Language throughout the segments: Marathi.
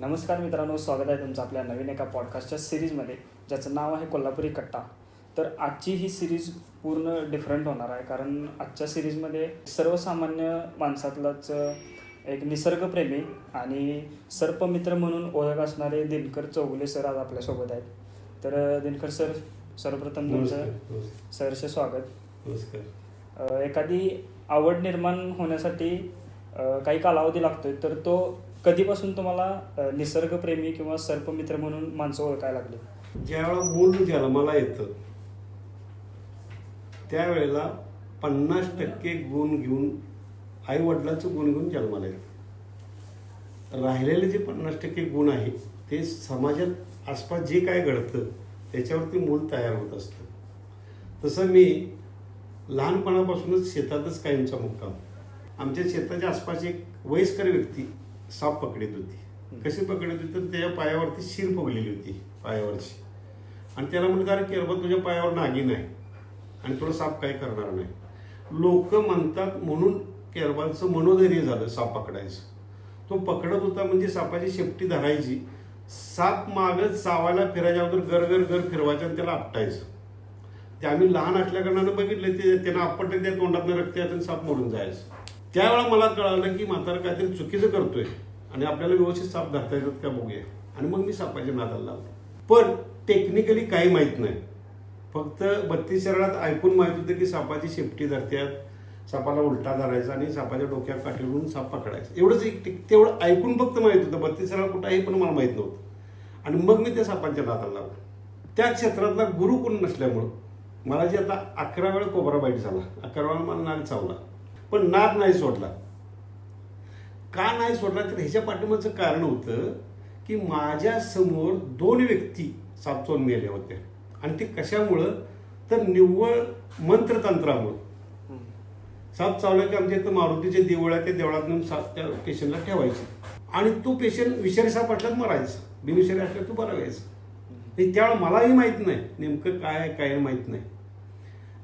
नमस्कार मित्रांनो, स्वागत आहे तुमचं आपल्या नवीन एका पॉडकास्टच्या सिरीजमध्ये, ज्याचं नाव आहे कोल्हापुरी कट्टा. तर आजची ही सिरीज पूर्ण डिफरंट होणार आहे, कारण आजच्या सिरीजमध्ये सर्वसामान्य माणसातलाच एक निसर्गप्रेमी आणि सर्पमित्र म्हणून ओळख असणारे दिनकर चौगुले सर आज आपल्यासोबत आहेत. तर दिनकर सर, सर्वप्रथम तुमचं सहर्ष स्वागत. नमस्कार. एखादी आवड निर्माण होण्यासाठी काही कालावधी लागतोय, तर तो कधीपासून तुम्हाला निसर्गप्रेमी किंवा सर्पमित्र म्हणून माणसं ओळखायला लागली? ज्यावेळेला मूल जन्माला येतं त्यावेळेला 50% गुण घेऊन आई वडिलांचं गुण घेऊन जन्माला येतं. राहिलेले जे 50% गुण आहे ते समाजात आसपास जे काय घडतं त्याच्यावरती मूल तयार होत असतं. तसं मी लहानपणापासूनच शेतातच कायमचा मुक्काम. आमच्या शेताच्या आसपास एक वयस्कर व्यक्ती साप पकडत होती. कशी पकडत होती तर त्याच्या पायावरती शीर फुगलेली होती पायावरची, आणि त्याला म्हणतात, अरे केरबा तुझ्या पायावर नागिन आहे आणि तुला साप काही करणार नाही. लोक म्हणतात म्हणून केरबाचं मनोधैर्य झालं साप पकडायचं. तो पकडत होता म्हणजे सापाची शेपटी धरायची, साप मागं चावायला फिरायच्या अगोदर गर गर गर फिरवायचं आणि त्याला आपटायचं. ते आम्ही लहान असल्याकारणानं बघितलं, ते त्यांना आपटलं, त्या तोंडातनं रक्त यायचं आणि साप मोडून जायचं. त्यावेळेला मला कळालं की म्हातारा काहीतरी चुकीचं करतोय आणि आपल्याला व्यवस्थित साप धरता येतात का बघूया. आणि मग मी सापाच्या नादाला लागलो. पण टेक्निकली काही माहीत नाही, फक्त 32 शरणात ऐकून माहीत होतं की सापाची शेपटी धरत्यात, सापाला उलटा धरायचा आणि सापाच्या डोक्यात काठीवरून साप पकडायचं. एवढंच तेवढं ऐकून फक्त माहीत होतं. 32 शरणात कुठं आहे पण मला माहीत नव्हतं. आणि मग मी त्या सापांच्या नादाला लागलो. त्या क्षेत्रातला गुरु कोण नसल्यामुळं मला जे आता 11 वेळा कोबरा बाईट झाला, 11 वेळा मला नाग चावला, पण नाद नाही सोडला. का नाही सोडला तर ह्याच्या पाठीमागचं कारण होतं की माझ्या समोर 2 व्यक्ती साप चावून मेल्या होत्या. आणि ते कशामुळं तर निव्वळ मंत्रतंत्रामुळं. साप चावला की आमच्या इथं मारुतीचे देऊळ आहे, त्या देवळात नेऊन साप त्या पेशंटला ठेवायचे आणि तो पेशंट विषारी साप वाटल्यात मरायचा, बिनविषारी असल्यावर तो बरा व्हायचा. त्यावेळेला मलाही माहीत नाही नेमकं काय आहे काय माहीत नाही.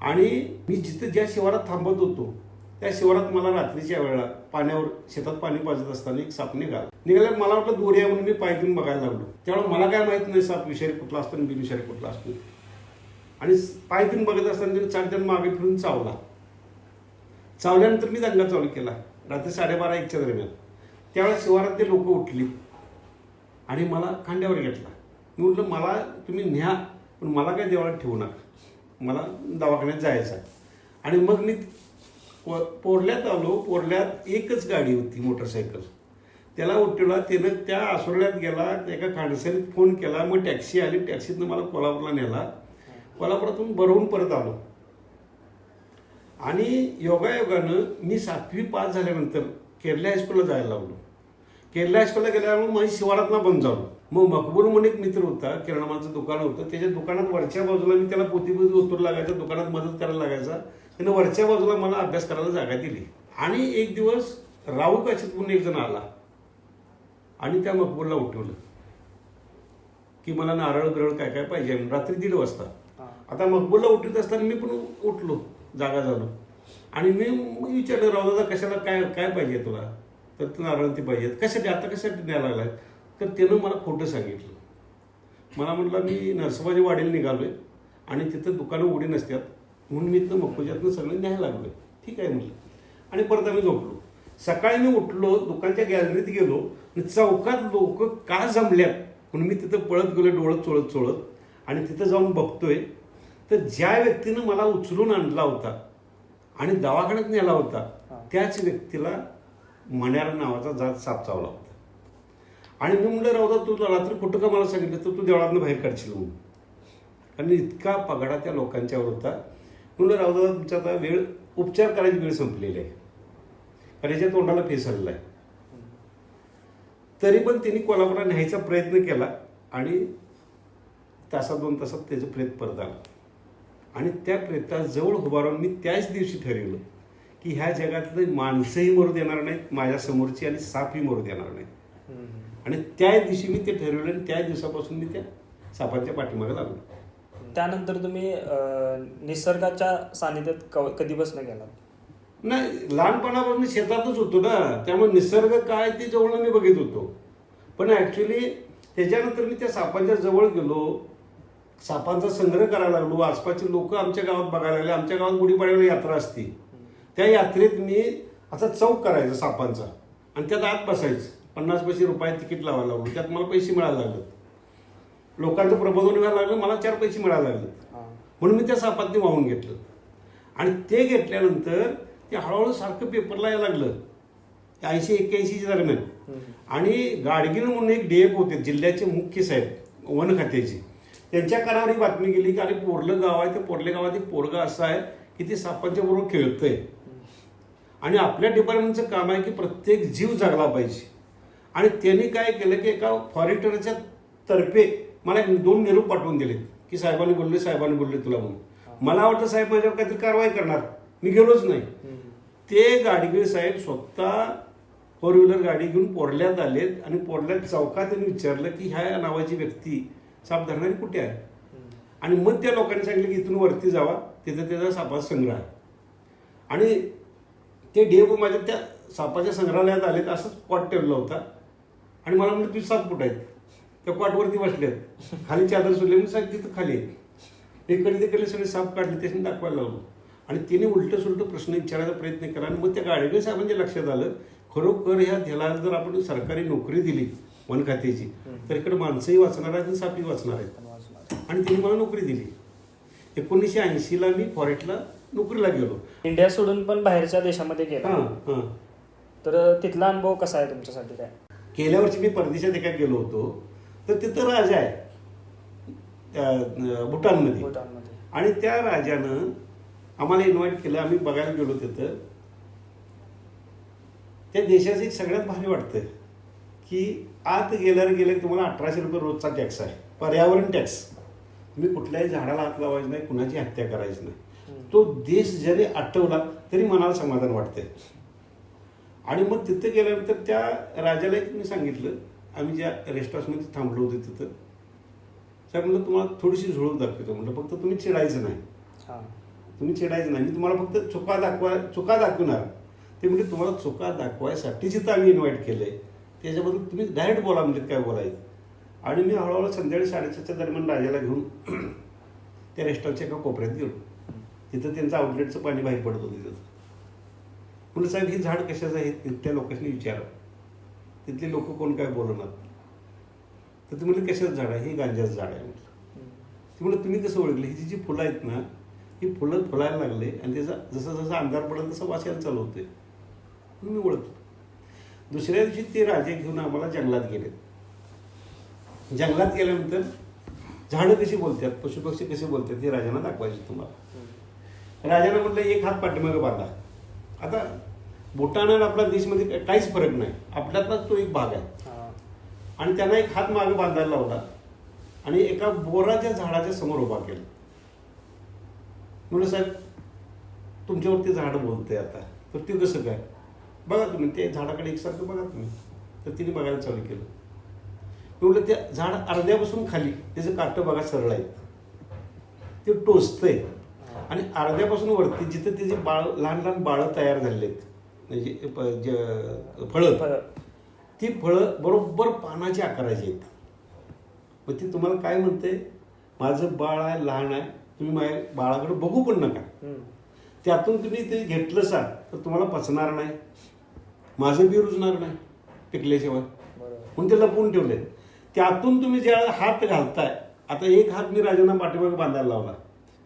आणि मी जिथं ज्या शिवारात थांबत होतो त्या शिवारात मला रात्रीच्या वेळेला पाण्यावर शेतात पाणी पाजत असताना एक साप निघाल्यावर मला वाटलं दोरी आहे म्हणून मी पाय घेऊन बघायला लागलो. त्यावेळेला मला काय माहित नाही साप विषारी कुठला असतो आणि बिनविषारी कुठला असतो. आणि पाय घेऊन बघत असताना त्याने चार मागे फिरून चावला. चावल्यानंतर मी दंगा चालू केला रात्री 12:30-1च्या दरम्यान. त्यावेळेला शिवारात ते लोक उठली आणि मला खांद्यावर घेतला. मी म्हटलं, मला तुम्ही न्या पण मला काय देवळात ठेवू नका, मला दवाखान्यात जायचं आहे. आणि मग मी पोरल्यात आलो. पोरल्यात एकच गाडी होती, मोटरसायकल. त्याला उठवला, त्यानं त्या आसोरल्यात गेला, एका खांडसरीत फोन केला, मग टॅक्सी आली, टॅक्सीतनं मला कोल्हापूरला नेला. कोल्हापुरातून बरवून परत आलो. आणि योगायोगानं मी 7वी पास झाल्यानंतर केरला हायस्कूलला जायला लागलो. केरला हायस्कूलला गेल्यामुळे माझी शिवारातला बंद झालो. मग मकबूल म्हणून एक मित्र होता, किराणामालाचं दुकान होतं, त्याच्या दुकानात वरच्या बाजूला मी त्याला पोती उतरू लागायचं, दुकानात मदत करायला लागायचा. त्यानं वरच्या बाजूला मला अभ्यास करायला जागा दिली. आणि एक दिवस राहू काशीत म्हणून एक जण आला आणि त्या मकबूलला उठवलं की मला नारळ बिरळ काय काय पाहिजे. रात्री 1:30 वाजता. आता मकबूलला उठवत असताना मी पण उठलो, जागा झालो. आणि मी विचारलं, राहू दादा कशाला काय काय पाहिजे तुला? तर नारळ ती पाहिजेत. कशासाठी? आता कशासाठी न्यायला लागलाय? तर त्यानं मला खोटं सांगितलं. मला म्हटलं, मी नरसोबाची वाडीला निघालोय आणि तिथं दुकानं उघडी नसतात म्हणून मी तर मकोजातनं सगळं न्यायला लागलोय. ठीक आहे म्हटलं. आणि परत आम्ही झोपलो. सकाळी मी उठलो, दुकानच्या गॅलरीत गेलो आणि चौकात लोक का जमल्यात म्हणून मी तिथं पळत गेलो, डोळत चोळत चोळत. आणि तिथं जाऊन बघतोय तर ज्या व्यक्तीनं मला उचलून आणला होता आणि दवाखान्यात नेला होता त्याच व्यक्तीला मण्यार नावाचा जात साप चावला होता. आणि मी म्हणलं, राहू तू रात्री कुठं का मला सांगितलं तर तू देवळातनं बाहेर काढशील म्हणून. कारण इतका पगडा त्या लोकांच्यावर होता. म्हणलं, राहू दादा तुमचा आता वेळ, उपचार करायची वेळ संपलेली आहे, कारण याच्या तोंडाला फेसरला आहे. तरी पण त्यांनी कोल्हापुरात न्यायचा प्रयत्न केला आणि 1-2 तासात त्याचं प्रेत परत आलं. आणि त्या प्रेताजवळ उभा राहून मी त्याच दिवशी ठरवलं की ह्या जगातले माणसंही मरू देणार नाहीत माझ्या समोरची आणि सापही मरू देणार नाहीत. आणि त्या दिवशी मी ते ठरवलं आणि त्या दिवसापासून मी त्या सापांच्या पाठीमागे लागलो. त्यानंतर तुम्ही निसर्गाच्या सानिध्यात कधीपासून गेलात? नाही, लहानपणापासून शेतातच होतो ना, त्यामुळे निसर्ग काय ते जवळ मी बघित होतो. पण ॲक्च्युली त्याच्यानंतर मी त्या सापांच्या जवळ गेलो, सापांचा संग्रह करायला लागलो. आसपासचे लोक आमच्या गावात बघायला लागले. आमच्या गावात गुढीपाडव्याला यात्रा असते. त्या यात्रेत मी असा चौक करायचा सापांचा आणि त्यात आत बसायचं. 50 रुपये तिकीट लावायला लागलो. त्यात मला पैसे मिळायला लागले. लोकांचं प्रबोधन व्हायला लागलं, मला 4 पैसे मिळायला लागले. म्हणून मी त्या सापातनी वाहून घेतलं आणि ते घेतल्यानंतर ते हळूहळू सारखं पेपरला यायला लागलं 80-81 दरम्यान. आणि गाडगीळ म्हणून एक DF होते, जिल्ह्याचे मुख्य साहेब वन खात्याचे, त्यांच्या कानावर ही बातमी गेली की अरे पोर्लं गाव आहे, त्या पोर्ले गावात एक पोरगा असं आहे की ते सापांच्या बरोबर खेळतंय आणि आपल्या डिपार्टमेंटचं काम आहे की प्रत्येक जीव जगला पाहिजे. आणि त्यांनी काय केलं की एका फॉरेस्टरच्या तर्फे मला 2 निरोप पाठवून दिले की साहेबांनी बोलले तुला म्हणून. मला वाटतं साहेब माझ्यावर काहीतरी कारवाई करणार, मी गेलोच नाही. ते गाडगीळ साहेब स्वतः 4 व्हीलर गाडी घेऊन पोर्ल्यात आलेत आणि पोर्ल्यात चौकात त्यांनी विचारलं की ह्या नावाची व्यक्ती साप धरणारी कुठे आहे. आणि मग त्या लोकांनी सांगितलं की इथून वरती जावा, तिथं त्याचा सापाचा संग्रह आहे. आणि ते DF माझ्या त्या सापाच्या संग्रहालयात आलेत, असंच कॉट ठेवला होता आणि मला म्हणलं तुझे साप कुठे आहेत. त्या कॉटवरती बसलेत, खाली चादर सोडले. मी साहेब तिथं खाली आहेत. इकडे तिकडे सगळे साप काढले, त्याने दाखवायला लागलो आणि तिने उलट सुलट प्रश्न विचारायचा प्रयत्न केला. आणि मग त्या गाडगीळ साहेबांच्या लक्षात आलं खरोखर ह्याला जर आपण सरकारी नोकरी दिली वन खात्याची तर इकडे माणसंही वाचणार आहेत आणि सापही वाचणार आहेत. आणि तिने मला नोकरी दिली. 1980ला मी फॉरेस्टला नोकरीला गेलो. इंडिया सोडून पण बाहेरच्या देशामध्ये गेला, तर तिथला अनुभव कसा आहे तुमच्यासाठी? काय गेल्या वर्षी मी परदेशात एका गेलो होतो, तर तिथं राजा आहे भूटानमध्ये. आणि त्या राजानं आम्हाला इन्व्हाइट केलं, आम्ही बघायला गेलो. तिथं त्या देशाचं एक सगळ्यात भारी वाटतं की आत गेल्यावर तुम्हाला 1800 रुपये रोजचा टॅक्स आहे, पर्यावरण टॅक्स. तुम्ही कुठल्याही झाडाला हात लावायचं नाही, कुणाची हत्या करायची नाही. तो देश जरी आठवला तरी मनाला समाधान वाटतंय. आणि मग तिथं गेल्यानंतर त्या राजाला एक मी सांगितलं, आम्ही ज्या रेस्ट हाऊसमध्ये थांबलो होतो तिथं, साहेब म्हणलं तुम्हाला थोडीशी झुळूक दाखवतो. म्हटलं फक्त तुम्ही चिडायचं नाही, मी तुम्हाला फक्त चुका दाखवणार. ते म्हणजे तुम्हाला चुका दाखवायसाठीच इथं आम्ही इन्व्हाइट केलं आहे, त्याच्याबद्दल तुम्ही डायरेक्ट बोला म्हणजे काय बोलायचं. आणि मी हळूहळू संध्याकाळी 4:30च्या दरम्यान राजाला घेऊन त्या रेस्टॉरंटच्या एका कोपऱ्यात गेलो. तिथं त्यांचं आउटलेटचं पाणी बाहेर पडत होतं. तिथं म्हणलं साहेब ही झाड कशाचं आहे, त्या लोकांनी विचारा. तिथले लोक कोण काय बोलणार. तर ते म्हणले कशाचं झाड आहे, हे गांजाचं झाड आहे म्हटलं. ते म्हणलं तुम्ही कसं ओळखलं, ही जी फुलं आहेत ना, ही फुलं फुलायला लागले आणि त्याचा जसं जसं अंधार पडेल तसं वाचायला चालू होते. म्हणून मी ओळखतो. दुसऱ्या दिवशी ते राजे घेऊन आम्हाला जंगलात गेले. जंगलात गेल्यानंतर झाडं कशी बोलतात, पशुपक्षी कसे बोलतात हे राजांना दाखवायचे तुम्हाला. राजानं म्हटलं एक हात पाठीमागे बांधा. आता भूटान आणि आपल्या देशमध्ये काहीच फरक नाही, आपल्यातलाच तो एक भाग आहे. आणि त्यांना एक हात मागे बांधायला लावला आणि एका बोराच्या झाडाच्या समोर उभा केला. म्हणलं साहेब तुमच्यावरती झाड बोलतंय आता, तर ते कसं काय बघा तुम्ही, ते झाडाकडे एकसारखं बघा तुम्ही. तर तिने बघायला चालू केलं. म्हटलं त्या झाड अर्ध्यापासून खाली त्याचं काटं बघा सरळ आहे, ते टोचतंय. आणि अर्ध्यापासून वरती जिथं त्याची लहान लहान बाळं तयार झालेली आहेत, म्हणजे फळं, ती फळं बरोबर पानाच्या आकाराची आहेत. मग ती तुम्हाला काय म्हणते, माझं बाळ आहे, लहान आहे, तुम्ही माझ्या बाळाकडे बघू पण नका. त्यातून तुम्ही ते घेतलं सा तर तुम्हाला पचणार नाही, माझं बी रुजणार नाही पिकल्याशिवाय, म्हणून ते लपवून ठेवले. त्यातून तुम्ही ज्यावेळेला हात घालताय, आता एक हात मी राजांना पाठीमागे बांधायला लावला.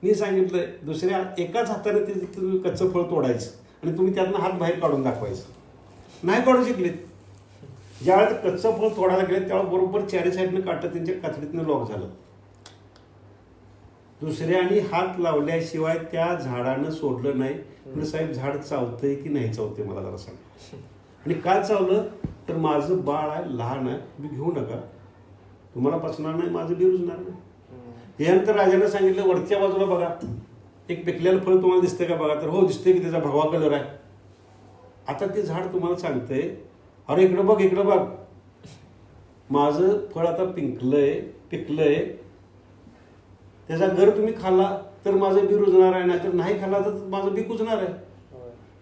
मी सांगितलं दुसऱ्या एकाच हाताने ते तुम्ही कच्चं फळ तोडायचं आणि तुम्ही त्यातनं हात बाहेर काढून दाखवायचं. नाही काढू शकलेत. ज्यावेळेला कच्चं फळ तोडायला गेले त्यावेळेला बरोबर 4 साईडनं काटं त्यांच्या कातडीतनं लॉक झालं. दुसऱ्याने हात लावल्याशिवाय त्या झाडानं सोडलं नाही. म्हणजे साहेब झाड चावतंय की नाही चावतंय मला जरा सांग. आणि काय चावलं तर माझं बाळ आहे, लहान आहे, तुम्ही घेऊ नका, तुम्हाला पचणार नाही, माझं बी रुजणार नाही. यानंतर राजाने सांगितलं वरच्या बाजूला बघा, एक पिकलेलं फळ तुम्हाला दिसतंय का बघा. तर हो दिसतंय की त्याचा भगवा कलर आहे. आता ते झाड तुम्हाला सांगतंय अरे इकडं बघ, इकडं बघ, माझं फळ आता पिकलंय, त्याचा गर तुम्ही खाल्ला तर माझं बी रुजणार आहे, नाहीतर नाही खाल्ला तर माझं बी कुजणार आहे.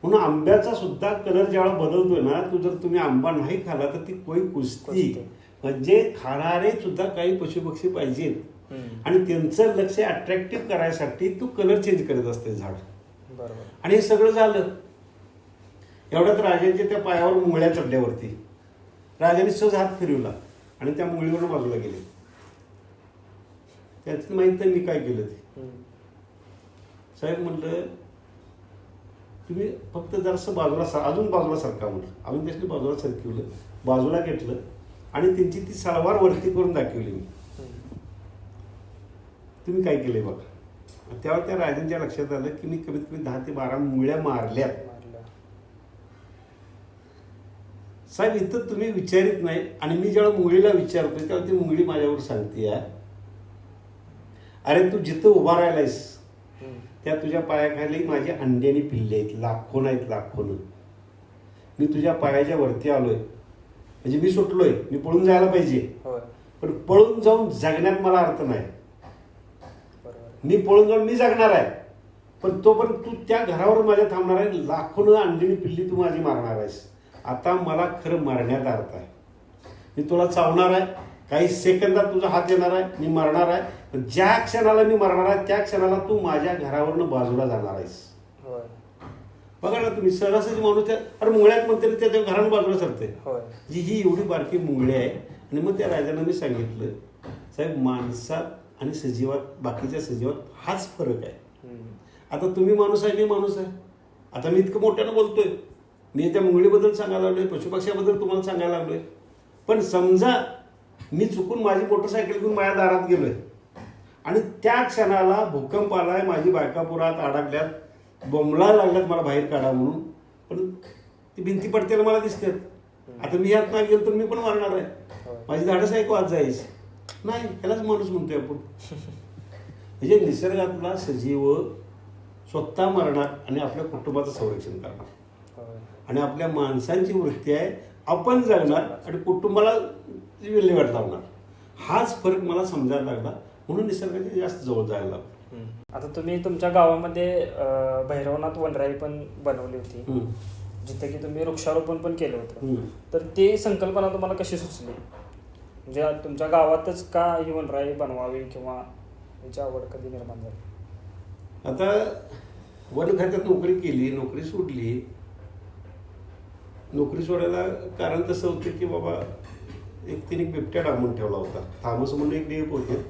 म्हणून आंब्याचा सुद्धा कलर ज्यावेळेला बदलतोय ना, तो जर तुम्ही आंबा नाही खाल्ला तर ती कोई कुजती, म्हणजे खाणारे सुद्धा काही पशुपक्षी पाहिजेत आणि त्यांचं लक्ष अट्रॅक्टिव्ह करायसाठी तू कलर चेंज करत असते झाड. बरोबर. आणि हे सगळं झालं. एवढ्यात राजांच्या त्या पायावर मुंगळ्या चढल्यावरती राजाने सहज हात फिरवला आणि त्या मुंगळीवरून बाजूला गेले. त्याचं माहित नाही मी काय केलं ते. साहेब म्हणलं तुम्ही फक्त जरासं बाजूला अजून बाजूला सरका म्हणलं. अजून त्याच्याने बाजूला सरकवलं, बाजूला घेतलं आणि त्यांची ती सलवार वरती करून दाखवली मी. तुम्ही काय केलंय बघा. त्यावर त्या राजांच्या लक्षात आलं की मी कमीत कमी 10 ते 12 मुंगळ्या मारल्यात. साहेब इथं तुम्ही विचारित नाही आणि मी जेव्हा मुंगळीला विचारतोय तेव्हा ती मुंगळी माझ्यावर सांगते अरे तू जिथं उभा राहिलायस त्या तुझ्या पायाखाली माझे अंडे आणि पिल्ले आहेत, लाखोन आहेत, लाखोन. मी तुझ्या पायाच्या वरती आलोय म्हणजे मी सुटलोय, मी पळून जायला पाहिजे, पण पळून जाऊन जगण्यात मला अर्थ नाही. मी पळून जाऊन मी जगणार आहे, पण तोपर्यंत तू त्या घरावर माझ्या थांबणार आहे, लाखोन अंडी आणि पिल्ली तू माझी मारणार आहेस. आता मला खरं मारण्यात अर्थ आहे. मी तुला चावणार आहे, काही सेकंदात तुझा हात येणार आहे, मी मरणार आहे. पण ज्या क्षणाला मी मरणार आहे त्या क्षणाला तू माझ्या घरावरनं बाजूला जाणार आहेस. बघा ना तुम्ही सहजासहजी माणूस त्या अरे मुंगळ्यात म्हणते त्याच्या घरानं बाजूला सरते. जी ही एवढी बारकी मुंगळी आहे. आणि मग त्या राजांना मी सांगितलं साहेब माणसात आणि सजीवात बाकीच्या सजीवात हाच फरक आहे. आता तुम्ही माणूस आहे, मी माणूस आहे. आता मी इतकं मोठ्यानं बोलतोय, मी त्या मुंगळीबद्दल सांगायला लागलोय, पशुपक्ष्याबद्दल तुम्हाला सांगायला लागलोय. पण समजा मी चुकून माझी मोटरसायकल घेऊन माझ्या दारात गेलोय आणि त्या क्षणाला भूकंप आलाय, माझी बायका पुरात अडकल्यात, बोंबलायला लागल्यात मला बाहेर काढा म्हणून, पण ती भिंती पडतेला मला दिसतात. आता मी यात नाही गेलो तर मी पण मारणार आहे. माझी धाडस आहे का आज जायची नाही, त्यालाच माणूस म्हणतोय आपण. म्हणजे निसर्गातला सजीव स्वतः मरणार आणि आपल्या कुटुंबाचं संरक्षण करणार. आणि आपल्या माणसांची वृत्ती आहे आपण जगणार आणि कुटुंबाला विल्हेवाट लावणार. हाच फरक मला समजायला लागला, म्हणून निसर्गाच्या जास्त जवळ जायला लागलो. आता तुम्ही तुमच्या गावामध्ये भैरवनाथ वनराई पण बनवली होती, जिथे की तुम्ही वृक्षारोपण पण केलं होतं. तर ती संकल्पना तुम्हाला कशी सुचली? म्हणजे तुमच्या गावातच का ही वनराई बनवावी किंवा याची आवड कधी निर्माण झाली? आता वन खात्यात नोकरी केली, नोकरी सोडली. नोकरी सोडायला कारण तसं होतं की बाबा तिने बिबट्या डांबून ठेवला होता. थामस म्हणून एक डेप होते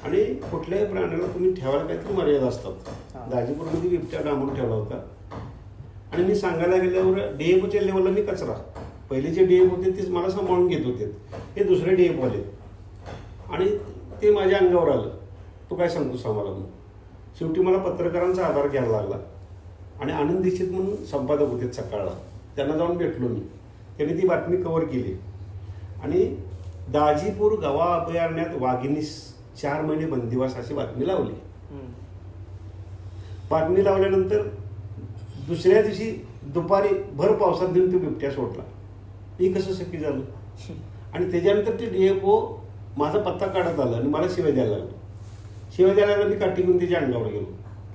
आणि कुठल्याही प्राण्याला तुम्ही ठेवायला काहीतरी मर्यादा असतात. दाजीपूरमध्ये बिबट्या डांबून ठेवला होता आणि मी सांगायला गेल्यावर DAFच्या लेवलला मी कचरा. पहिले जे DAF होते तेच मला सांभाळून घेत होते, हे दुसरे DAF आले आणि ते माझ्या अंगावर आलं. तू काय सांगतो आम्हाला म्हणून. शेवटी मला पत्रकारांचा आधार घ्यायला लागला आणि आनंद दीक्षित म्हणून संपादक होते सकाळला, त्यांना जाऊन भेटलो मी. त्यांनी ती बातमी कव्हर केली आणि दाजीपूर गवा अभयारण्यात वाघिणीस 4 महिने बंदिवास अशी बातमी लावली. बातमी लावल्यानंतर दुसऱ्या दिवशी दुपारी भर पावसात देऊन तो बिबट्या सोडला. मी कसं शक्य झालं? आणि त्याच्यानंतर ते DFO माझा पत्ता काढत आला आणि मला शिवाय द्यायला लागलो. शिवाय द्यायला लागला, मी काठी घेऊन त्याच्या अंगावर गेलो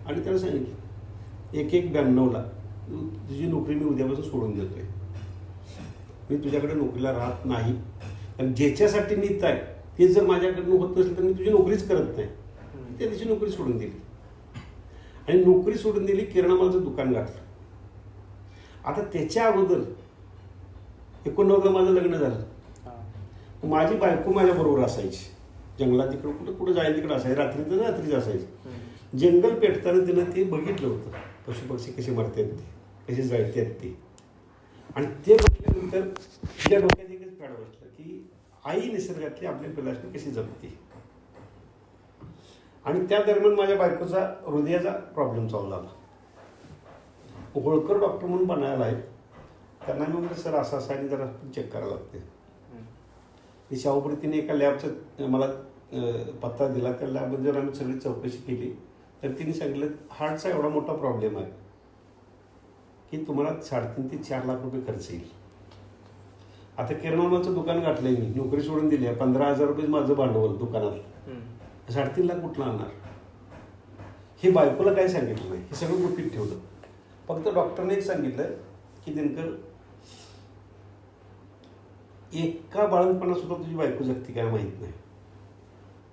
आणि त्याला सांगितलं 1-1-92ला तुझी नोकरी मी उद्यापासून सोडून देतोय. मी तुझ्याकडे नोकरीला राहत नाही आणि ज्याच्यासाठी मी इथं आहे ते जर माझ्याकडनं होत नसेल तर मी तुझी नोकरीच करत नाही. त्या दिवशी नोकरी सोडून दिली आणि नोकरी सोडून दिली. किराणामालाचं दुकान घातलं. आता त्याच्या अगोदर 89ला माझं लग्न झालं. माझी बायको माझ्या बरोबर असायची. जंगलात तिकडं कुठं जायला तिकडं असायची, रात्रीच असायची. जंगल पेटताना तिनं ते बघितलं होतं, पशुपक्षी कसे मरतात ते, कसे जळतात ते. आणि ते बघितल्यानंतर तिच्या डोक्यात एकच पॅड बसलं की आई निसर्गातली आपल्या पिलासनी कशी जगते. आणि त्या दरम्यान माझ्या बायकोचा हृदयाचा प्रॉब्लेम चालू झाला. होळकर डॉक्टर म्हणून बनायला आहेत. त्यांना मी म्हटलं सर असं आणि जरा चेक करायला लागते. ती शाहूपुरीतीने एका लॅबचा मला पत्ता दिला. त्या लॅबमध्ये जर आम्ही सगळी चौकशी केली तर तिने सांगितलं हार्टचा एवढा मोठा प्रॉब्लेम आहे की तुम्हाला 3.5 ते 4 लाख रुपये खर्च येईल. आता किराणामालाचं दुकान गाठलंय मी, नोकरी सोडून दिली आहे. 15,000 रुपये माझं भांडवल दुकानात. 3.5 लाख कुठलं आणणार? हे बायकोला काय सांगितलं नाही, हे सगळं गुपित ठेवलं. फक्त डॉक्टरने एक सांगितलं की दिनकर एका बाळणपणात सुद्धा तुझी बायको जगती काय माहीत नाही.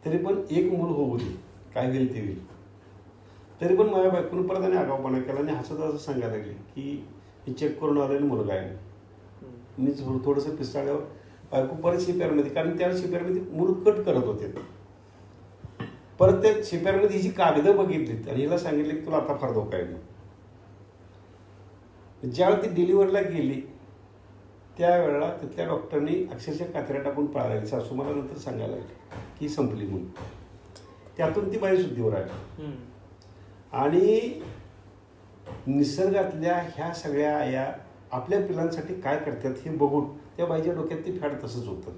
तरी पण एक मूल होऊ दे, काय होईल ते होईल. तरी पण माझ्या बायकोनं परत आणि आगाऊपणा केला आणि हसत असं सांगायला लागले की मी चेक करून आलो आणि मुलगा आहे. मी थोडंसं पिस्ताळल्यावर बायको परत शिप्यारमध्ये, कारण त्या शिप्यारमध्ये मूल कट करत होते. परत त्या शिप्यारमध्ये हिची कागदं बघितलीत आणि हिला सांगितले की तुला आता फार धोका आहे. ज्यावेळी ती डिलिव्हरला गेली त्यावेळेला तिथल्या डॉक्टरनी अक्षरशः कात्र्या टाकून पळायला लागली. सासू मला नंतर सांगायला लागली की संपली म्हणून. त्यातून ती बाई शुद्धीवर आली. आणि निसर्गातल्या ह्या सगळ्या आया आपल्या पिलांसाठी काय करतात हे बघून त्या बाईच्या डोक्यात ती फॅड तसंच होतं.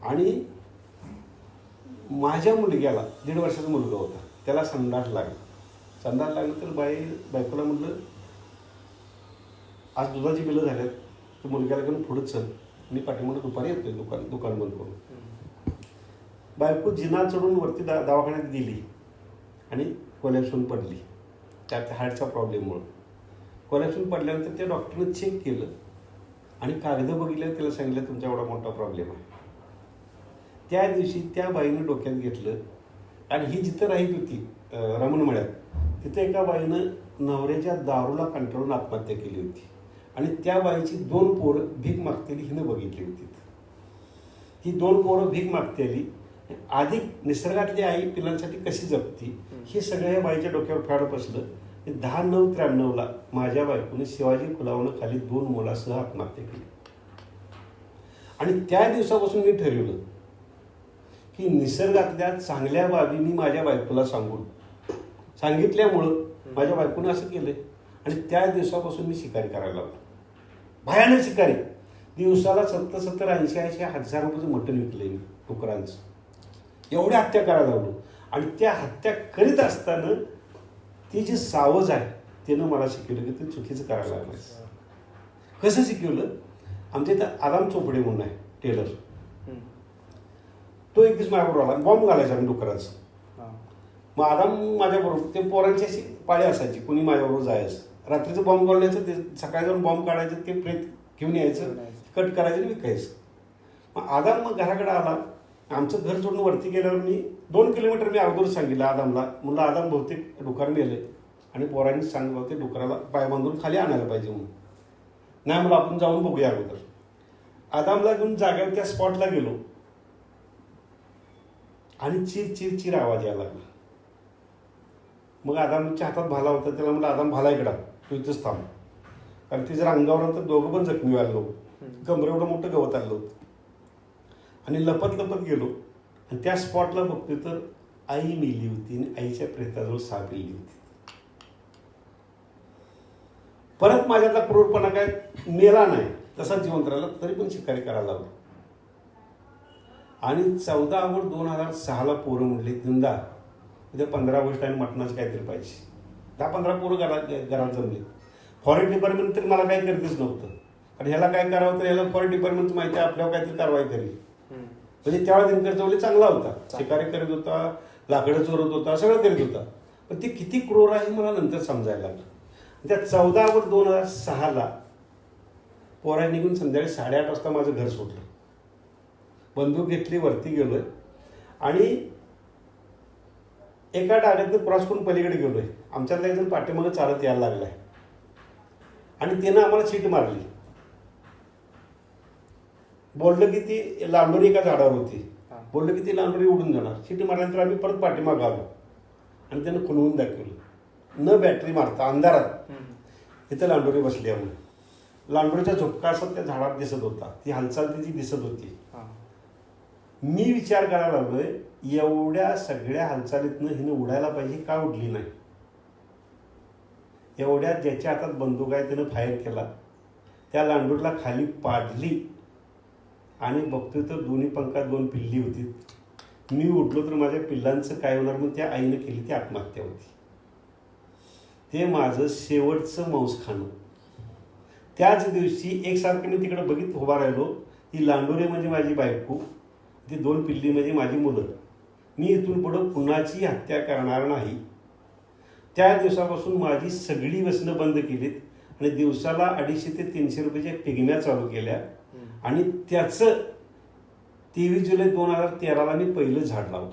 आणि माझ्या मुलग्याला 1.5 वर्षाचा मुलगा होता, त्याला संडास लागलं तर बायकोला म्हटलं आज दुधाची बिलं झाल्यात, तू मुलग्याला घेऊन पुढं चल, मी पाठीमागे दुपारी येतोय दुकान बंद करून. बायको जिना चढून वरती दवाखान्यात गेली आणि कोलॅप्सून पडली. त्यात हार्टच्या प्रॉब्लेममुळं कोलॅप्सून पडल्यानंतर त्या डॉक्टरनं चेक केलं आणि कागदं बघितलं, त्याला सांगितलं तुमचा एवढा मोठा प्रॉब्लेम आहे. त्या दिवशी त्या बाईनं डोक्यात घेतलं आणि ही जिथं राहीत होती रमणमळ्यात, तिथं एका बाईनं नवऱ्याच्या दारूला कंटाळून आत्महत्या केली होती. आणि त्या बाईची 2 पोरं भीक मागतेली हिनं बघितली होती. ही 2 पोरं भीक मागतेली अधिक निसर्गातली आई पिलांसाठी कशी जगती हे सगळं या बाईच्या डोक्यावर फॅड बसलं. 10/9/93 माझ्या बायकोने शिवाजी पुलावनं खाली 2 मुलासह आत्महत्या केली. आणि त्या दिवसापासून मी ठरवलं की निसर्गातल्या चांगल्या बाबी मी माझ्या बायकोला सांगितल्यामुळं माझ्या बायकोने असं केलं. आणि त्या दिवसापासून मी शिकारी करायला लागलो, भयानक शिकारी. दिवसाला 70-80 हजार रुपयाचं मटण विकलंय मी डुकरांचं. एवढ्या हत्या करायला लागलो. आणि त्या हत्या करीत असताना ती जी सावज आहे तिनं मला शिकवलं की तू चुकीचं करायला लागलास. कसं शिकवलं? आमच्या इथं आराम चोपडे म्हणून आहे टेलर, तो एक दिवस माझ्याबरोबर आला. बॉम्ब घालायचा आम्ही डुकराचं. मग आराम माझ्याबरोबर, ते पोरांची अशी पाळी असायची, कुणी माझ्याबरोबर जायचं. रात्रीचं बॉम्ब घालण्याचं, ते सकाळी जाऊन बॉम्ब काढायचं, ते प्रेत घेऊन यायचं, कट करायचं आणि विकायचं. मग आदाम मग घराकडे आला. आमचं घर सोडून वरती गेल्यावर मी 2 किलोमीटर मी अगोदर सांगितलं आदामला, म्हणलं आदाम बहुतेक डुकार मेले आणि पोरांनी सांगितलं होते डुकराला पाय बांधून खाली आणायला पाहिजे म्हणून. नाही मला आपण जाऊन बघूया अगोदर. आदामला घेऊन जागेवर त्या स्पॉटला गेलो आणि चिर आवाज यायला लागला. मग आदामच्या हातात भाला होता, त्याला म्हणलं आदाम भाला इकडा, तू इथंच थांब. कारण ते जर अंगावर आलं तर दोघं पण जखमी व्हायला लोक. कमरे एवढं मोठं गवत आलं होतं. आणि लपत गेलो आणि त्या स्पॉटला बघतोय तर आई मेली होती आणि आईच्या प्रेताजवळ साप मेली होती. परत माझ्यातला क्रूरपणा काय मेला नाही, तसा जिवंत राहिला, तरी पण शिकारी करायला लागलो. आणि 14 ऑगस्ट 2006 पोरं म्हणले धंदा उद्या 15 ऑगस्ट आणि मटणाचं काहीतरी पाहिजे. 10-15 पोरं घरात जमले. फॉरेस्ट डिपार्टमेंट तरी मला काही करतेच नव्हतं, कारण ह्याला काय करावं तर ह्याला फॉरेस्ट डिपार्टमेंटचं माहिती आहे, आपल्यावर काहीतरी कारवाई करेल. म्हणजे त्यावेळेस दिनकर चौले चांगला होता, शिकारी करत होता, लाकडं चोरत होता, सगळं करीत होता. पण ते किती क्रूर आहे मला नंतर समजायला लागलं. त्या 14 ऑगस्ट 2006 पोरांनी निघून संध्याकाळी 8:30 वाजता माझं घर सोडलं. बंदूक घेतली, वरती गेलोय आणि एका डाव्यातनं क्रॉस करून पलीकडे गेलोय. आमच्यातला एक जण पाठीमागं चालत यायला लागलाय आणि त्यानं आम्हाला सीट मारली. बोललं की ती लांडोरी एका झाडावर होती, बोललं की ती लांडोरी उडून जाणार. सीट मारल्यानंतर आम्ही परत पाठीमागं आलो आणि त्यानं खुलवून दाखवलं, न बॅटरी मारता अंधारात इथं लांडोरी बसली आहे म्हणून. लांडोरीचा झोपका असा त्या झाडात दिसत होता, ती हालचाल तिची दिसत होती. मी विचार करायला लागलोय, एवढ्या सगळ्या हालचालीतनं हिनं उडायला पाहिजे, का उडली नाही? एवढ्या ज्याच्या हातात बंदूक आहे त्यानं फायर केला, त्या लांडोरीला खाली पाडली आणि बघतोय तर दोन्ही पंखात 2 पिल्ली होती. मी उठलो तर माझ्या पिल्लांचं काय होणार म्हणून त्या आईनं केली ती आत्महत्या होती. ते माझं शेवटचं मांस खाणं. त्याच दिवशी एकसारखं मी तिकडे बघित उभा राहिलो. ती लांडोरी म्हणजे माझी बायको, ती 2 पिल्ली म्हणजे माझी मुलं. मी इथून पुढं कुणाची हत्या करणार नाही. त्या दिवसापासून माझी सगळी व्यसनं बंद केलीत आणि दिवसाला 250 ते 300 रुपयाच्या पिगम्या चालू केल्या आणि त्याचं 23 जुलै 2013ला मी पहिलं झाड लावलं.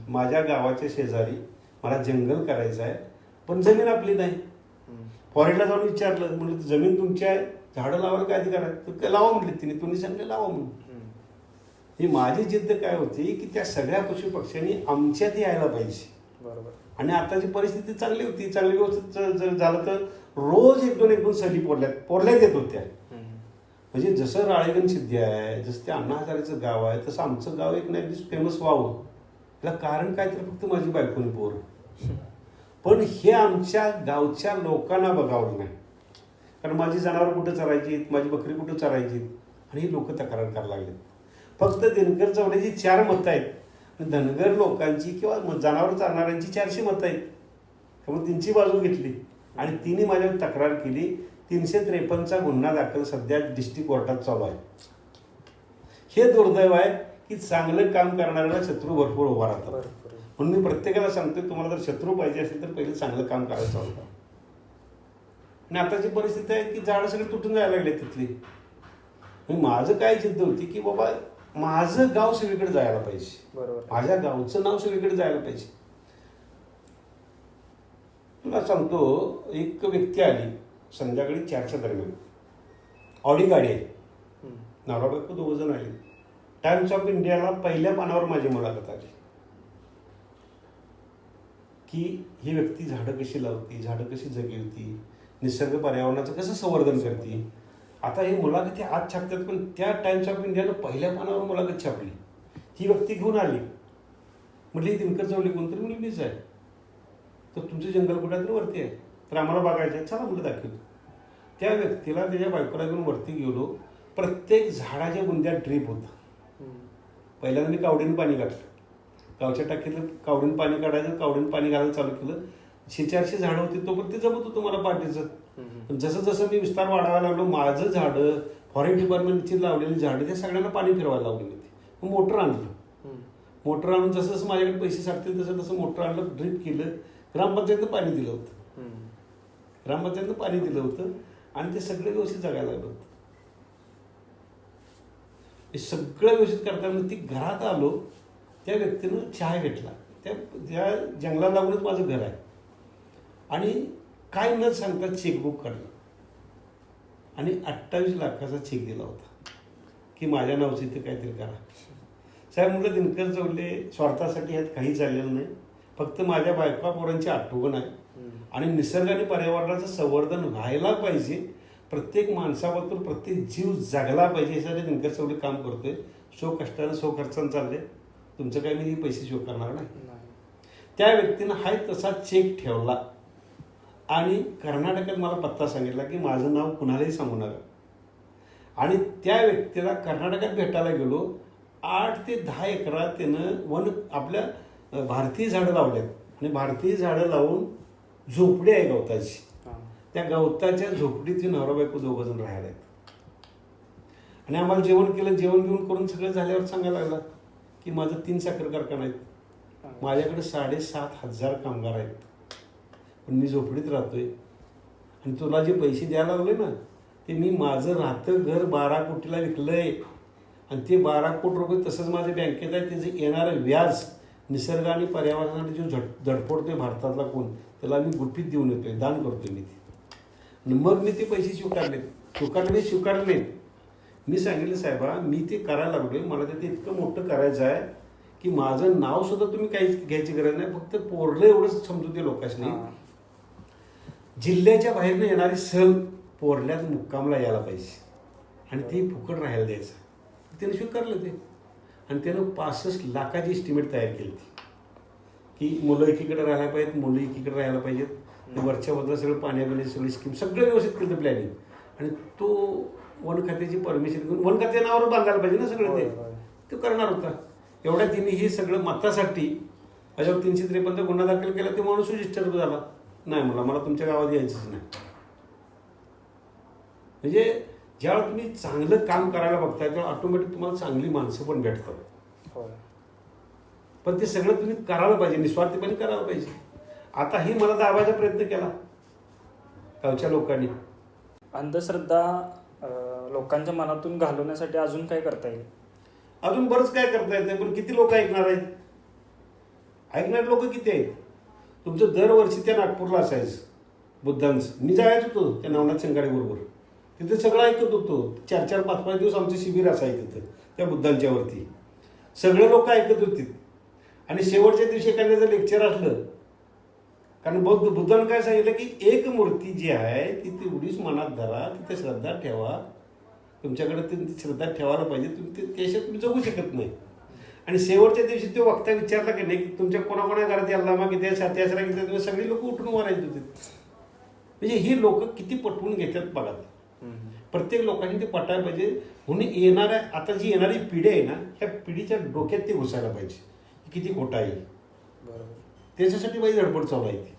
माझ्या गावाच्या शेजारी मला जंगल करायचं आहे, पण जमीन आपली नाही. फॉरेस्टला जाऊन विचारलं, म्हणलं जमीन तुमची आहे, झाडं लावायला काय अधिकार आहे? तर लावा म्हटले तिने, तुम्ही सांगले लावा म्हणून. ही माझी जिद्द काय होती की त्या सगळ्या पशु पक्ष्यांनी आमच्यात यायला पाहिजे. बरोबर. आणि आताची परिस्थिती चांगली होती, चांगली व्यवस्थित जर झालं तर रोज एक दोन सडी पोरल्यात येत होत्या. म्हणजे जसं राळेगण सिद्धी आहे, जसं ते अण्णा हजारेचं गाव आहे, तसं आमचं गाव एक ना एक दिवस फेमस व्हावं. याला कारण काय तर फक्त माझी बायकोनी पोर. पण हे आमच्या गावच्या लोकांना बघावं नाही, कारण माझी जनावर कुठं चरायची, माझी बकरी कुठं चरायची, आणि ही लोक तक्रार करायला लागले. फक्त दिनकर चौधरीची 4 मतं आहेत, धनगर लोकांची किंवा जनावर चालणाऱ्यांची 400 मतं आहेत. त्यामुळे त्यांची बाजू घेतली आणि तिने माझ्यावर तक्रार केली. 353चा गुन्हा दाखल सध्या डिस्ट्रिक्ट कोर्टात चालू आहे. हे दुर्दैव आहे की चांगलं काम करणाऱ्याला शत्रू भरपूर उभा राहतात. म्हणून मी प्रत्येकाला सांगतो, तुम्हाला जर शत्रू पाहिजे असेल तर पहिले चांगलं काम करायचं होतं. आणि आताची परिस्थिती आहे की झाडं सगळे तुटून जायला लागले तिथली. माझं काय जिद्द होती की बाबा माझं गाव सगळीकडे जायला पाहिजे, बरोबर, माझ्या गावचं नाव सगळीकडे जायला पाहिजे. तुला सांगतो, एक व्यक्ती आली संध्याकाळी 4च्या दरम्यान, ऑडी गाडी आहे, नवरा बायको 2 जण आले. टाइम्स ऑफ इंडियाला पहिल्या पानावर माझी मुलाखत आली की ही व्यक्ती झाडं कशी लावती, झाडं कशी जगवती, निसर्ग पर्यावरणाचं कसं संवर्धन करते. आता ही मुलाखती आज छापतात, पण त्या टाइम्स ऑफ इंडियानं पहिल्या पानावर मुलाखत छापली. ही व्यक्ती घेऊन आली, म्हटली दिनकर चौधरी कोणतरी, मुली मीच आहे. तर तुमचं जंगल कुठं तर वरती आहे, तर आम्हाला बघायचं आहे, चला मुलं दाखवतो. त्या व्यक्तीला त्याच्या बायकोला घेऊन वरती गेलो. प्रत्येक झाडाच्या बुंद्यात ड्रीप होता. पहिल्यांदा मी कावडीनं पाणी काढलं, गावच्या टाकीतलं कावडीनं पाणी काढायचं, कावडीनं पाणी घालायला चालू केलं. 400 झाडं होती, तोपर्यंत जमत होतं मला पाठीचं. जसं जसं मी विस्तार वाढवायला लागलो, माझं झाडं, फॉरेस्ट डिपार्टमेंटची लावलेली झाडं, त्या सगळ्यांना पाणी फिरवायला लावली मी. मग मोटर आणलं, मोटर आणून जसं जसं माझ्याकडे पैसे साठतील तसं तसं मोटर आणलं, ड्रीप केलं. ग्रामपंचायतनं पाणी दिलं होतं, ग्रामपंचायतनं पाणी दिलं होतं आणि ते सगळं व्यवस्थित जगायला लागलं होतं. हे सगळं व्यवस्थित करताना ती घरात आलो, त्या व्यक्तीनं चहा घेतला. त्या जंगलाला लागूनच माझं घर आहे. आणि काय न सांगता चेकबुक काढलं आणि 28 लाखाचा चेक दिला होता की माझ्या नावचं इथे काहीतरी करा. साहेब म्हटलं दिनकर चौधरी स्वार्थासाठी ह्यात काही चाललेलं नाही, फक्त माझ्या बायका पोरांची आठवण आहे आणि निसर्ग आणि पर्यावरणाचं संवर्धन व्हायला पाहिजे. प्रत्येक माणसाबद्दल प्रत्येक जीव जगला पाहिजे यासाठी दिनकर चौधरी काम करतोय. सो कष्टानं सो खर्चानं चालले. तुमचं काही मी पैसे शो करणार नाही. त्या व्यक्तीनं हाय तसा चेक ठेवला आणि कर्नाटकात मला पत्ता सांगितला की माझं नाव कुणालाही सांगू नका. आणि त्या व्यक्तीला कर्नाटकात भेटायला गेलो. 8 ते 10 एकरात त्यानं आपल्या भारतीय झाडं लावल्यात आणि भारतीय झाडं लावून झोपडी आहे गवताची. त्या गवताच्या झोपडीत नवरा बायको 2 जण राहायला आहेत. आणि आम्हाला जेवण केलं, जेवण घेऊन करून सगळं झाल्यावर सांगायला लागला की माझं 3 साखर कारखाना आहेत, माझ्याकडे 7,500 कामगार आहेत, पण मी झोपडीत राहतोय. आणि तुला जे पैसे द्यायला लागले ना, ते मी माझं राहतं घर 12 कोटीला विकलंय आणि ते 12 कोटी रुपये तसंच माझ्या बँकेत आहे. त्याचं येणारं व्याज निसर्ग आणि पर्यावरणासाठी जो धडपडतोय भारतातला कोण, त्याला मी गुपित देऊन येतोय, दान करतोय मी ते. आणि मग मी ते पैसे स्वीकारले. मी सांगितलं साहेबा, मी ते करायला लागलोय, मला ते इतकं मोठं करायचं आहे की माझं नाव सुद्धा तुम्ही काहीच घ्यायची गरज नाही, फक्त पोरलं एवढंच समजू ते लोकांनी. जिल्ह्याच्या बाहेरनं येणारी सहल पोरल्यात मुक्कामला यायला पाहिजे आणि ती फुकट राहायला द्यायचं. त्याने स्वीकारलं ते आणि त्यानं 65 लाखाची एस्टिमेट तयार केली की मुलं एकीकडे राहायला पाहिजेत, मुलं एकीकडे राहायला पाहिजेत. वरच्या बद्दल सगळं पाण्याबिण्याची सगळी स्कीम सगळं व्यवस्थित केलं प्लॅनिंग. आणि तो वन खात्याची परमिशन घेऊन वन खात्या नावावर बांधायला पाहिजे ना सगळं, ते करणार होता. एवढ्या तिने हे सगळं मतासाठी माझ्यावर 353 गुन्हा दाखल केला. ते माणूस डिस्टर्ब झाला, नाही मला तुमच्या गावात यायचंच नाही. म्हणजे ज्यावेळेला तुम्ही चांगलं काम करायला बघताय तेव्हा ऑटोमॅटिक तुम्हाला चांगली माणसं पण भेटतात. पण ते सगळं तुम्ही करायला पाहिजे, निस्वार्थीपणे करायला पाहिजे. आता ही मला दाबायचा प्रयत्न केला गावच्या लोकांनी. अंधश्रद्धा लोकांच्या मनातून घालवण्यासाठी अजून काय करता येईल? अजून बरंच काय करता येतं, पण किती लोक ऐकणार आहेत? ऐकणारे लोक किती आहेत? तुमचं दरवर्षी त्या नागपूरला असायचं बुद्धांचं. मी जायचं होतो त्या नवनाथ शंकाळे बरोबर. तिथे सगळं ऐकत होतो. 4-4, 5-5 दिवस आमचं शिबिर असायचं तिथं त्या बुद्धांच्यावरती. सगळे लोक ऐकत होती. आणि शेवटच्या दिवशी एखाद्या जर लेक्चर असलं, कारण बुद्धांनी काय सांगितलं की एक मूर्ती जी आहे ती तेवढीच मनात धरा, तिथे श्रद्धा ठेवा. तुमच्याकडे ती श्रद्धा ठेवायला पाहिजे. तुम्ही त्याशिवाय तुम्ही जगू शकत नाही. आणि शेवटच्या दिवशी तो वक्ता विचारला की नाही की तुमच्या कोणाकोणा घरात यायला मग किती साथीआसरा किती, सगळी लोक उठून मारायचे होते. म्हणजे ही लोक किती पटवून घेतात बघा. प्रत्येक लोकांनी ते पटायला पाहिजे. म्हणून येणाऱ्या आता जी येणारी पिढी आहे ना, ह्या पिढीच्या डोक्यात ते घुसायला पाहिजे किती खोटा आहे. बरोबर. त्याच्यासाठी माझी धडपड चालू आहे ती.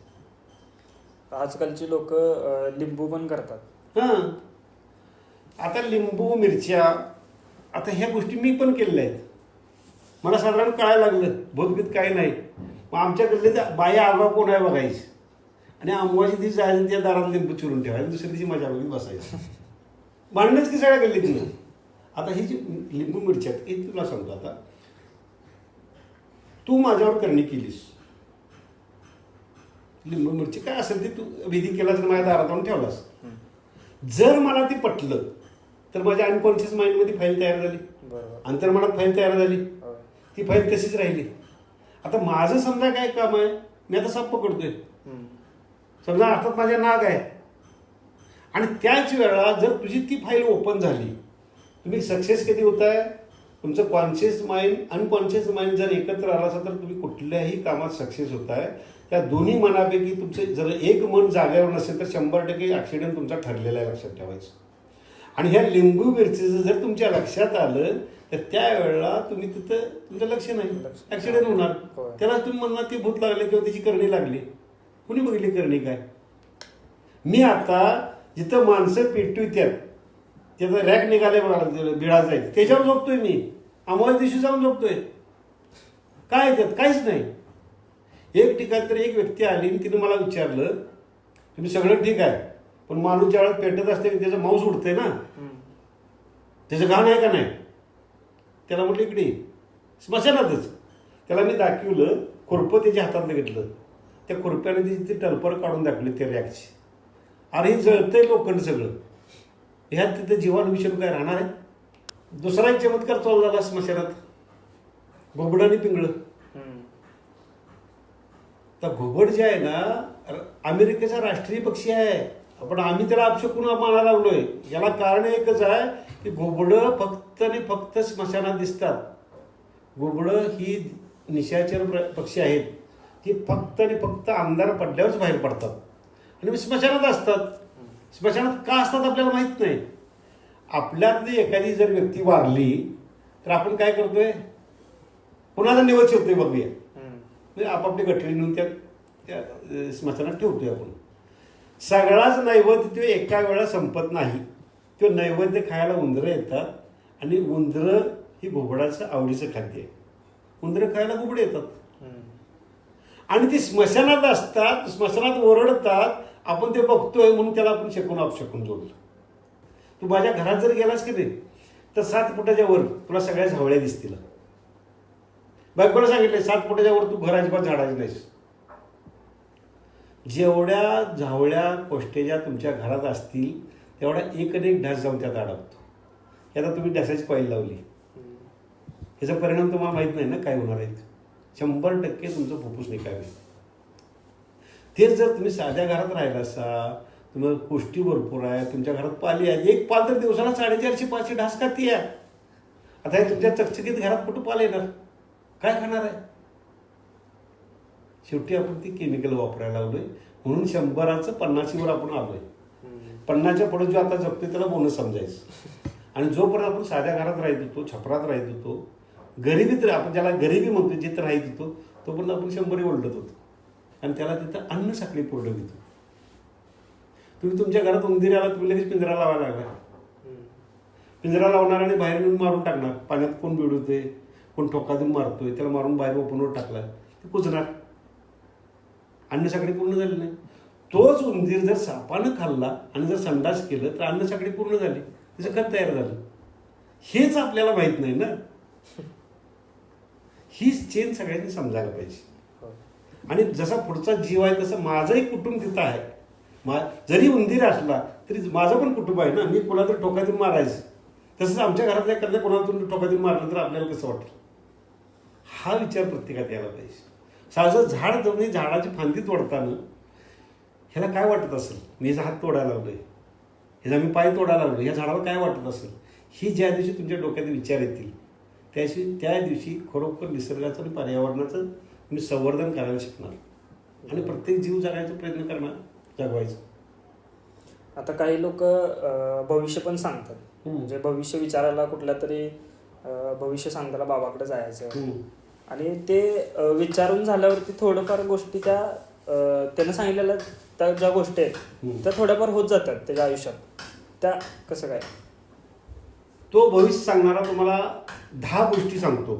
आजकालची लोक लिंबू पण करतात. हां, आता लिंबू मिरच्या, आता ह्या गोष्टी मी पण केलेल्या आहेत. मला साधारण कळायला लागलं भूतभीत काही नाही. मग आमच्या गल्लीत बाया आगाव कोण आहे बघायची आणि आंबवाची ती जायची त्या दारात लिंबू चिरून ठेवायची, दुसऱ्या दिवशी माझ्या बघित बसायचं. भांडणच की सगळ्या गल्लीत. आता ही जी लिंबू मिरच्या आहेत हे तुला सांगतो. आता तू माझ्यावर करणी केलीस, लिंबू मिरची काय असेल ती तू विधी केलास आणि माझ्या दारात आणून ठेवलास. जर मला ती पटलं तर माझ्या अनकॉन्शियस माइंडमध्ये फाईल तयार झाली, अंतर्मनात फाईल तयार झाली, ती फाईल तशीच राहिली. आता माझं समजा काय काम आहे, मी आता साप पकडतोय, समजा हातात माझ्या नाग आहे, आणि त्याच वेळेला जर तुझी ती फाईल ओपन झाली, तुम्ही सक्सेस कधी होताय? तुमचं कॉन्शियस माइंड अनकॉन्शियस माइंड जर एकत्र आला असेल तर तुम्ही कुठल्याही कामात सक्सेस होताय. त्या दोन्ही मनापैकी तुमचं जर एक मन जागेवर नसेल तर 100% ॲक्सिडेंट तुमचा ठरलेला आहे, लक्षात ठेवायचं. आणि ह्या लिंबू मिरचीचं जर तुमच्या लक्षात आलं तर त्यावेळेला तुम्ही तिथं तुमचं लक्ष नाही, ॲक्सिडेंट होणार. त्याला तुम्ही म्हणणार ती भूत लागले किंवा त्याची करणी लागली. कुणी बघितली करणी काय? मी आता जिथं माणसं पेटवित्यात त्याचा रॅक निघाले बघा बिळा जाईल त्याच्यावर झोपतोय मी. अमावास दिवशी जाऊन झोपतोय. काय त्यात काहीच नाही. एक ठिकाणी तर एक व्यक्ती आली आणि तिने मला विचारलं, तुम्ही सगळं ठीक आहे पण माणूस ज्यावेळेस पेटत असते की त्याचं मांस उडतंय ना, त्याचं घाण आहे का नाही? त्याला म्हटलं इकडे स्मशानातच. त्याला मी दाखवलं, खुरपं त्याच्या हातातलं घेतलं, त्या खुरप्याने तिची टलपर काढून दाखवली त्या रॅकची. अरे हे जळतंय लोखंड सगळं. ह्यात तिथं जीवाणू विषाणू काय राहणार आहे? दुसरा एक चमत्कार चालू झाला स्मशानात, घोबड आणि पिंगळं. तर घोबड जे आहे ना अमेरिकेचा राष्ट्रीय पक्षी आहे, पण आम्ही त्याला अपशकुन मानायला लागलोय. याला कारण एकच आहे की घोबडं फक्त आणि फक्त स्मशानात दिसतात. घोबडं ही निशाचर पक्षी आहेत, ती फक्त आणि फक्त अंधार पडल्यावरच बाहेर पडतात आणि स्मशानात असतात. स्मशानात का असतात आपल्याला माहीत नाही. आपल्यातली एखादी जर व्यक्ती वारली तर आपण काय करतोय, कुणाचा निवड ठेवतोय बघूया, म्हणजे आपापली गठडी नेऊन त्या स्मशानात ठेवतोय आपण. सगळाच नैवेद्य तो एका वेळा संपत नाही. तो नैवेद्य खायला उंदरं येतात आणि उंदरं ही घोबडाचं आवडीचं खाद्य आहे. उंदरं खायला घोबडे येतात आणि ती स्मशानात असतात, स्मशानात ओरडतात. आपण ते बघतोय म्हणून त्याला आपण शकून अपशकून जोडतो. तू माझ्या घरात जर गेलास की नाही तर 7 फुटाच्या वर तुला सगळ्या झावळ्या दिसतील. बायकोला सांगितलंय 7 फुटाच्या वर तू घर अजिबात झाडायची नाहीस. जेवढ्या झावळ्या कोष्टेच्या तुमच्या घरात असतील तेवढा एक आणि एक ढास जाऊन त्यात अडकतो. आता तुम्ही ढासाची कॉईल लावली, याचा परिणाम तुम्हाला माहीत नाही ना काय होणार आहे. 100% तुमचं फुफ्फुस निकामी. तेच जर तुम्ही साध्या घरात राहिला असा, तुम्हाला गोष्टी भरपूर आहे, तुमच्या घरात पाली आहे, एक पाल तर दिवसाला 450-500 ढास खाती आहे. आता हे तुमच्या चकचकीत घरात कुठं पाल येणार, काय खाणार आहे? शेवटी आपण ती केमिकल वापरायला लागलोय म्हणून 100चं 50वर आपण आलोय. 50च्या पुढे जो आता जगतोय त्याला बोनस समजायचं. आणि जोपर्यंत आपण साध्या घरात राहत होतो, छपरात राहत होतो, गरिबीत आपण ज्याला गरिबी म्हणतो जिथं राहत होतो, तोपर्यंत आपण 100 ओलटत होतो आणि त्याला तिथं अन्न साखळी पूर्ण घेतो. तुम्ही तुमच्या घरात उंदीर आला, तुम्ही लगेच पिंजरा लावायला लागला. पिंजरा लावणार आणि बाहेर येऊन मारून टाकणार. पाण्यात कोण बिडवतोय, कोण ठोका देऊन मारतोय, त्याला मारून बाहेर ओपनवर टाकला, ते कुजणार. अन्न साखळी पूर्ण झाली नाही. तोच उंदीर जर सापानं खाल्ला आणि जर संडास केलं तर अन्न साखळी पूर्ण झाली. त्याचं खत तयार झालं. हेच आपल्याला माहीत नाही ना. हीच चेन सगळ्यांनी समजायला पाहिजे. आणि जसा पुढचा जीव आहे तसं माझंही कुटुंब तिथं आहे. जरी उंदीर असला तरी माझं पण कुटुंब आहे ना. मी कोणाला तरी टोका देऊन मारायचं, तसंच आमच्या घरातल्या करता कोणाला तुम्ही टोका देऊन मारलं तर आपल्याला कसं वाटेल, हा विचार प्रत्येकात यायला पाहिजे. साधं झाड जमिनी झाडाची फांदी तोडताना ह्याला काय वाटत असेल, मी ह्याचा हात तोडायला लागलोय, ह्याचा मी पाय तोडायला लागलो, ह्या झाडाला काय वाटत असेल, ही ज्या दिवशी तुमच्या डोक्यात विचार येतील त्या दिवशी खरोखर निसर्गाचं आणि पर्यावरणाचं तुम्ही संवर्धन करायला शिकणार आणि प्रत्येक जीव जगायचा प्रयत्न करणार, जगवायचं. आता काही लोक भविष्य पण सांगतात, म्हणजे भविष्य विचारायला कुठल्या तरी भविष्य सांगताना बाबाकडे जायचं आणि ते विचारून झाल्यावरती थोडंफार गोष्टी त्यानं सांगितलेल्या त्या ज्या गोष्टी आहेत त्या थोड्याफार होत जातात त्याच्या आयुष्यात. त्या कसं काय? तो भविष्य सांगणारा तुम्हाला 10 गोष्टी सांगतो.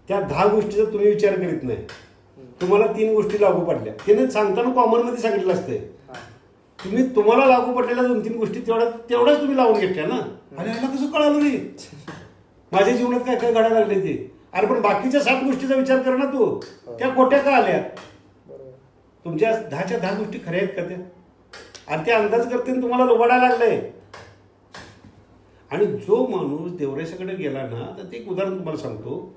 त्या 10 गोष्टीचा तुम्ही विचार करीत नाही, तुम्हाला 3 गोष्टी लागू पडल्या. त्याने सांगताना कॉमनमध्ये सांगितलं असते, तुम्हाला लागू पडलेल्या 2-3 गोष्टी तेवढ्याच तुम्ही लावून घेतल्या ना. अरे ह्याला कसं कळालं रे, माझ्या जीवनात काय काय घडायला लागले ते. अरे पण बाकीच्या 7 गोष्टीचा विचार कर ना तू, त्या खोट्या का आल्या? तुमच्या 10च्या 10 गोष्टी खऱ्या आहेत का त्या? आणि ते अंदाज करते तुम्हाला लोबाडायला लागलंय. आणि जो माणूस देवरेशाकडे गेला ना, तर ते एक उदाहरण तुम्हाला सांगतो.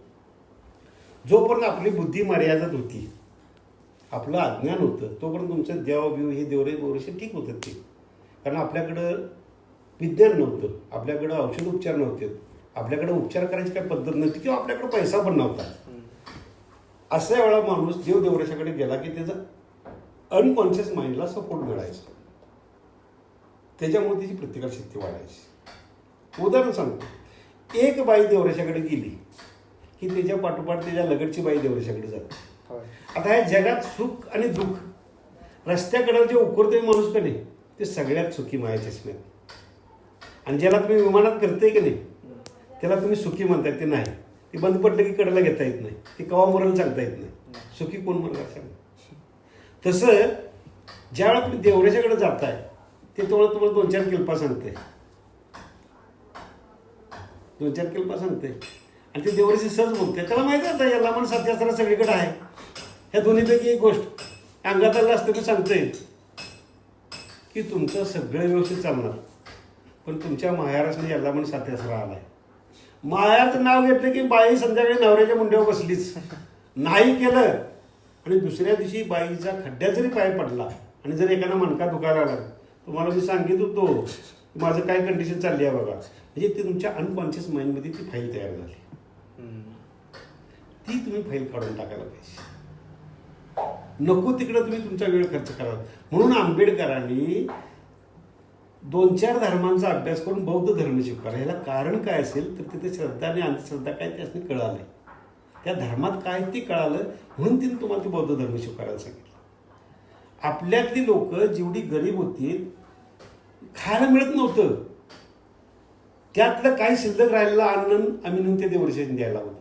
जोपर्यंत आपली बुद्धी मर्यादित होती, आपलं अज्ञान होतं, तोपर्यंत तुमचं देवबिव हे देवरेशे ठीक होतं ते. कारण आपल्याकडं विज्ञान नव्हतं, आपल्याकडं औषध उपचार नव्हते, आपल्याकडे उपचार करायची काही पद्धत नव्हती किंवा आपल्याकडे पैसा पण नव्हता. अशा वेळा माणूस देवरेशाकडे गेला की त्याचा अनकॉन्शियस माइंडला सपोर्ट मिळायचा, त्याच्यामुळे त्याची प्रतिकारशक्ती वाढायची. उदाहरण सांगतो, एक बाई देवरेशाकडे गेली की त्याच्या पाठोपाठ त्याच्या लगतची बाई देवरेशाकडे जाते. आता ह्या जगात सुख आणि दुःख रस्त्याकडे जे उकरतोय माणूस का नाही, ते सगळ्यात सुखी माया चष्म्यात. आणि ज्याला तुम्ही विमानात करताय की नाही त्याला तुम्ही सुखी म्हणताय, ते नाही. ते बंद पडलं की कडेला घेता येत नाही, ते कवा मरण सांगता येत नाही. सुखी कोण म्हणणार सांग? तसं ज्यावेळेला तुम्ही देवरेशाकडे जाताय ते तेवढं तुम्हाला 2-4 किल्पा सांगते, 2-4 किल्पा सांगते. आणि ते देवरेशी सहज बोलते. त्याला माहिती आहे याला मन सत्यास्त्र सगळीकडे आहे. ह्या दोन्हीपैकी एक गोष्ट अंगात असतं ते सांगते की तुमचं सगळं व्यवस्थित चालणार, पण तुमच्या मायारासने याला मन सत्यास्त्र आलाय. मायाचं नाव घेतलं की बाई संध्याकाळी नवऱ्याच्या मुंड्यावर बसलीच. नाही केलं आणि दुसऱ्या दिवशी बाईचा खड्ड्यात जरी पाय पडला आणि जर एखादा मणका दुखायला लागला, तुम्हाला मी सांगित होतो माझं काय कंडिशन चालली आहे बघा, म्हणजे ते तुमच्या अनकॉन्शियस माइंडमध्ये ती फाईल तयार झाली. ती तुम्ही फाईल काढून टाकायला पाहिजे. नको तिकडे तुम्ही तुमचा वेळ खर्च करा. म्हणून आंबेडकरांनी 2-4 धर्मांचा अभ्यास करून बौद्ध धर्म स्वीकारला. ह्याला कारण काय असेल तर तिथे श्रद्धा आणि अंधश्रद्धा काय त्यासनी कळालंय, त्या धर्मात काय ते कळालं, म्हणून तिने तुम्हाला ते बौद्ध धर्म स्वीकारायला सांगितलं. आपल्यातली लोक जेवढी गरीब होती, खायला मिळत नव्हतं, त्यातलं काही शिल्लक राहिलेलं अन्न आम्ही नेऊन ते देवरेशाने द्यायला होतं.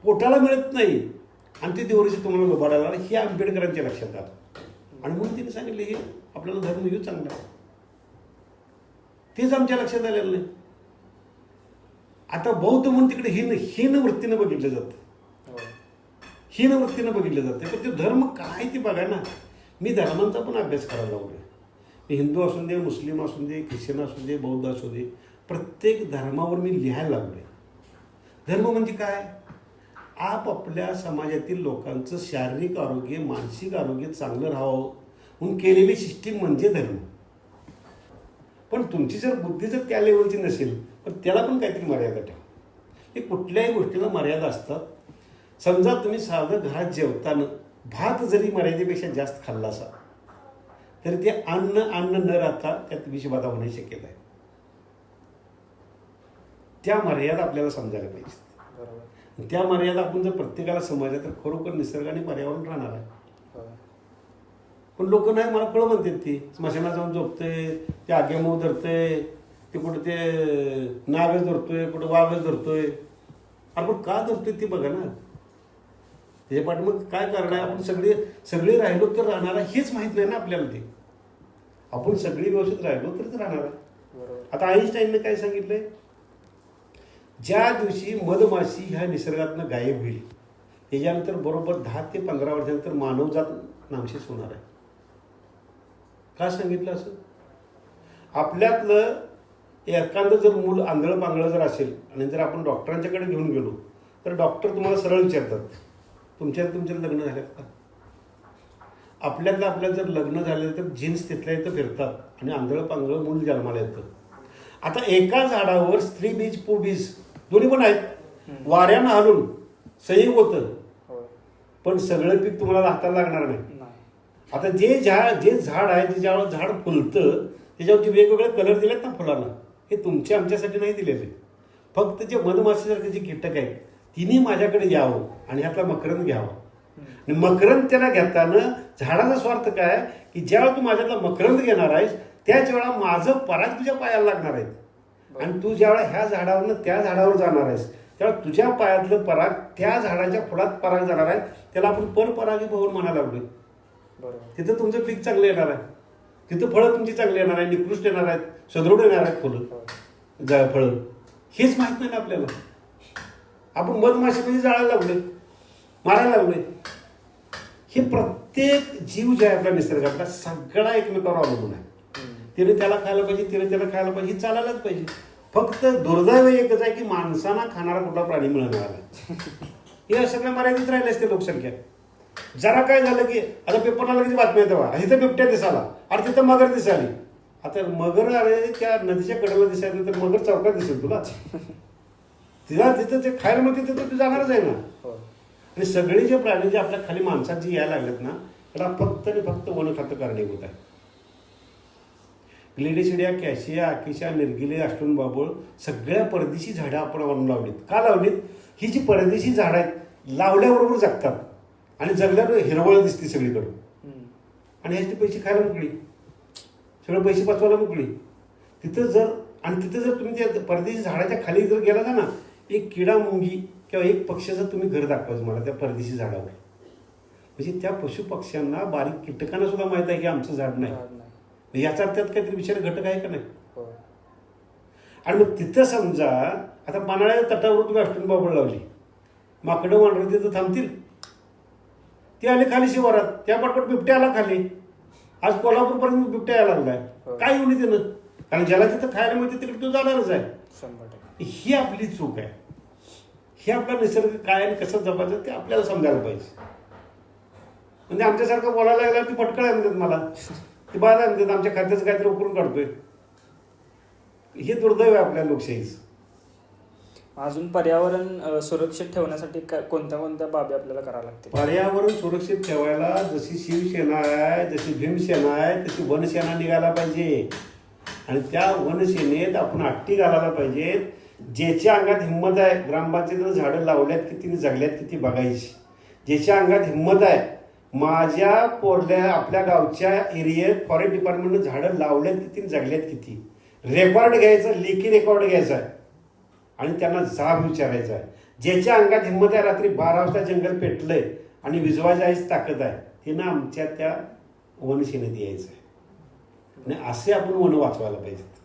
पोटाला मिळत नाही आणि ते देवरेशी तुम्हाला लोबाडायला, हे आंबेडकरांच्या लक्षात आलं. आणि म्हणून तिने सांगितलं हे आपल्याला धर्म घेऊ चांगला आहे. तेच आमच्या लक्षात आलेलं नाही. आता बौद्ध म्हणून तिकडे हीन वृत्तीनं बघितलं जातं, हीन वृत्तीनं बघितलं जातं. पण ते धर्म काय ते बघा ना. मी धर्मांचा पण अभ्यास करायला लागलोय. मी हिंदू असू दे, मुस्लिम असू दे, ख्रिश्चन असू दे, बौद्ध असू दे, प्रत्येक धर्मावर मी लिहायला लागलोय. धर्म म्हणजे काय? आपापल्या समाजातील लोकांचं शारीरिक आरोग्य, मानसिक आरोग्य चांगलं राहावं म्हणून केलेली सिस्टीम म्हणजे धर्म. पण तुमची जर बुद्धी जर त्या लेवलची नसेल तर त्याला पण काहीतरी मर्यादा ठेवा. हे कुठल्याही गोष्टीला मर्यादा असतात. समजा तुम्ही साधं घरात जेवताना भात जरी मर्यादेपेक्षा जास्त खाल्ला असा तरी ते अन्न न राहता त्यात विषबाधा होण्याची शक्यता आहे. त्या मर्यादा आपल्याला समजायला पाहिजे. त्या मर्यादा आपण जर प्रत्येकाला समजल्या तर खरोखर निसर्ग आणि पर्यावरण राहणार आहे. पण लोक नाही, मला कळ म्हणतात ती स्मशानात जाऊन झोपते, ते आग्यामऊ धरतंय, ते कुठं ते नागच धरतोय, कुठं वाघच धरतोय. अरे पण का धरतोय ते बघा ना. ते पाठ मग काय कारण आहे? आपण सगळे राहिलो तर राहणार हेच माहीत नाही ना आपल्याला. ते आपण सगळी व्यवस्थित राहिलो तरच राहणार आहे. बरोबर. आता आईन्स्टाईननं काय सांगितलंय, ज्या दिवशी मधमाशी ह्या निसर्गातनं गायब होईल त्याच्यानंतर बरोबर 10 ते 15 वर्षानंतर मानवजात नामशेष होणार आहे. का सांगितलं असं? आपल्यातलं एखादं जर मूल आंधळं पांगळं जर असेल आणि जर आपण डॉक्टरांच्याकडे घेऊन गेलो तर डॉक्टर तुम्हाला सरळ विचारतात, तुमच्या लग्न झाल्यात का? आपल्याला जर लग्न झालं तर जीन्स तिथल्या इथं फिरतात आणि आंधळं पांगळं मूल जन्माला येतं. आता एका झाडावर स्त्री बीज पुबीज दोन्ही पण आहेत, वाऱ्यानं हलून संयोग होतं, पण सगळं पीक तुम्हाला हाताला लागणार नाही. आता जे झाड आहे ज्याच्यावर झाड फुलतं त्याच्यावरती वेगवेगळे कलर दिलेत ना फुलांना, हे तुमच्या आमच्यासाठी नाही दिलेले. फक्त जे मधमाशीसारखे जे कीटक आहेत तिने माझ्याकडे यावं आणि ह्यातला मकरंद घ्यावा. आणि मकरंद त्याला घेताना झाडाचा स्वार्थ काय की ज्यावेळेला तू माझ्यातला मकरंद घेणार आहेस त्याच वेळा माझं पराग तुझ्या पायाला लागणार आहे. आणि तू ज्यावेळेला ह्या झाडावरनं त्या झाडावर जाणार आहेस त्यावेळेला तुझ्या पायातलं पराग त्या झाडाच्या फुलात पराग जाणार आहे. त्याला आपण परपरागी भवन म्हणायला लागलोय. तिथं तुमचं पीक चांगलं येणार आहे, तिथं फळं तुमची चांगली येणार आहे, निकृष्ट येणार आहेत, सदृढ येणार आहेत फुलं फळं. हेच माहित नाही ना आपल्याला. आपण मधमाशीमध्ये जाळायला लागलोय, मारायला लागलोय. हे प्रत्येक जीव जे आहे आपल्या निसर्गातला सगळा एकमेकावर अवलंबून आहे. तिने त्याला खायला पाहिजे, तिने त्याला खायला पाहिजे, ही चालायलाच पाहिजे. फक्त दुर्दैव एकच आहे की माणसांना खाणारा कुठला प्राणी मिळणार आहे. हे सगळ्या मर्यादित राहिले असते लोकसंख्या. जरा काय झालं की आता पेपरला लगेच बातम्या येतात, तिथं बिबट्या दिसाला, अरे तिथं मगर दिसाली. आता मगर अरे त्या नदीच्या कडेला दिसायला तर मगर चौकात दिसेल तुला, तिला तिथं ते खायला मग तिथं तू जाणारच आहे ना. आणि सगळे जे प्राणी जे आपल्या खाली माणसात जे यायला लागलेत ना त्याला फक्त आणि फक्त वन खातं कारणीभूत आहे. ग्लेडेशिडिया, कॅशिया, आकिशा, निर्गिले, अष्टून बाबूळ सगळ्या परदेशी झाडं आपण आणून लावलीत. का लावलीत? ही जी परदेशी झाडं आहेत लावल्याबरोबर जगतात आणि जगल्यावर हिरवळ दिसते सगळीकडं आणि ह्याचे पैसे खायला मोकळी, सगळे पैसे वाचवायला मोकळी. तिथं जर तुम्ही त्या परदेशी झाडाच्या खाली जर गेला ना एक किडा मुंगी किंवा एक पक्ष्याचं तुम्ही घर दाखवायचं मला त्या परदेशी झाडावर. म्हणजे त्या पशु पक्ष्यांना बारीक कीटकांना सुद्धा माहित आहे की आमचं झाड नाही. याचा अर्थात काहीतरी विचार घटक आहे का नाही. आणि मग तिथं समजा आता पानाळ्याच्या तटावर तुम्ही अष्टून बाबळ लावली, माकडं वांढरं तिथं थांबतील. ती आली खाली शिवारात, त्या पटपट बिबट्या आला खाली. आज कोल्हापूरपर्यंत बिबट्या यायला लागलाय. काय येऊन त्यानं? कारण ज्याला तिथं खायला मिळते तिकडे तो जाणारच आहे. ही आपली चूक आहे. हे आपला निसर्ग काय आणि कसं जपायचं ते आपल्याला समजायला पाहिजे. म्हणजे आमच्यासारखं बोलायला लागला ती फटकळ आहे म्हणतात मला, ती बाद आहे म्हणतात, आमच्या खात्याचं काहीतरी उकरून काढतोय. हे दुर्दैव आहे आपल्या लोकशाहीचं. अजून पर्यावरण सुरक्षित ठेवण्यासाठी कोणत्या कोणत्या बाबी आपल्याला कराव्या लागतील? पर्यावरण सुरक्षित ठेवायला जशी शिवसेना आहे, जशी भीमसेना आहे, तशी वनसेना निघायला पाहिजे. आणि त्या वनसेनेत आपण अट्टी घालायला पाहिजेत. ज्याच्या अंगात हिंमत आहे, ग्रामपंचायतीनं झाडं लावल्यात किती, जगल्यात किती बघायची. ज्याच्या अंगात हिंमत आहे, माझ्या आपल्या गावच्या एरियात फॉरेस्ट डिपार्टमेंटनं झाडं लावल्यात किती, जगल्यात किती, रेकॉर्ड घ्यायचं, लेखी रेकॉर्ड घ्यायचा आहे आणि त्यांना जाब विचारायचा आहे. ज्याच्या अंगात हिंमत आहे, रात्री 12 वाजता जंगल पेटलंय आणि विजवायची आईच ताकद आहे, तिनं आमच्या त्या वनसेनेत यायचं आहे. आणि असे आपण वन वाचवायला पाहिजेत,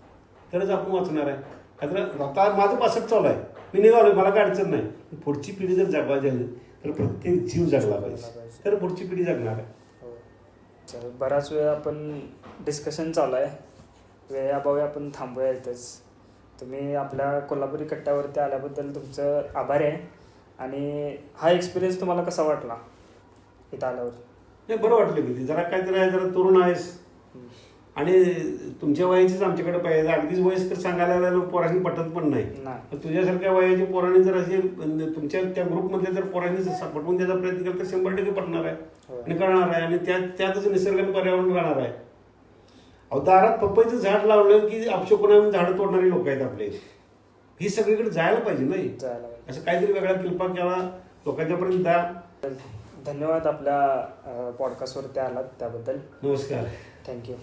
तरच आपण वाचणार आहे. कारण आता माझं पासष्ट चालू आहे, मी निघालोय, मला काय अडचण नाही. पुढची पिढी जर जगवायची झाली तर प्रत्येक जीव जगला पाहिजे, तर पुढची पिढी जगणार आहे. चल, बराच वेळ आपण डिस्कशन चालू आहे, वेळाभावी आपण थांबूया इथंच. तुम्ही आपल्या कोल्हापुरी कट्ट्यावरती आल्याबद्दल तुमचं आभारी आहे. आणि हा एक्सपिरियन्स तुम्हाला कसा वाटला इथं आल्यावर? नाही, बरं वाटलं की जरा काहीतरी आहे, जरा तरुण आहेस आणि तुमच्या वयाचीच आमच्याकडे पाहिजे. अगदीच वयस्कर सांगायला पोरांनी पटत पण नाही. तुझ्यासारख्या वयाच्या पोरांनी जर असे तुमच्या त्या ग्रुपमधल्या जर पोरांनी पटवून द्यायचा प्रयत्न केला तर 100% पटणार आहे आणि कळणार आहे. आणि त्यातच निसर्गाने पर्यावरण राहणार आहे. अहो, दारात पपईचं झाड लावलं की अपशकुनाने झाडं तोडणारे लोक आहेत आपले. ही सगळीकडे जायला पाहिजे नाही, असं काहीतरी वेगळा किल्पा किंवा लोकांच्यापर्यंत द्या. धन्यवाद आपल्या पॉडकास्टवरती आलात त्याबद्दल. नमस्कार. थँक्यू.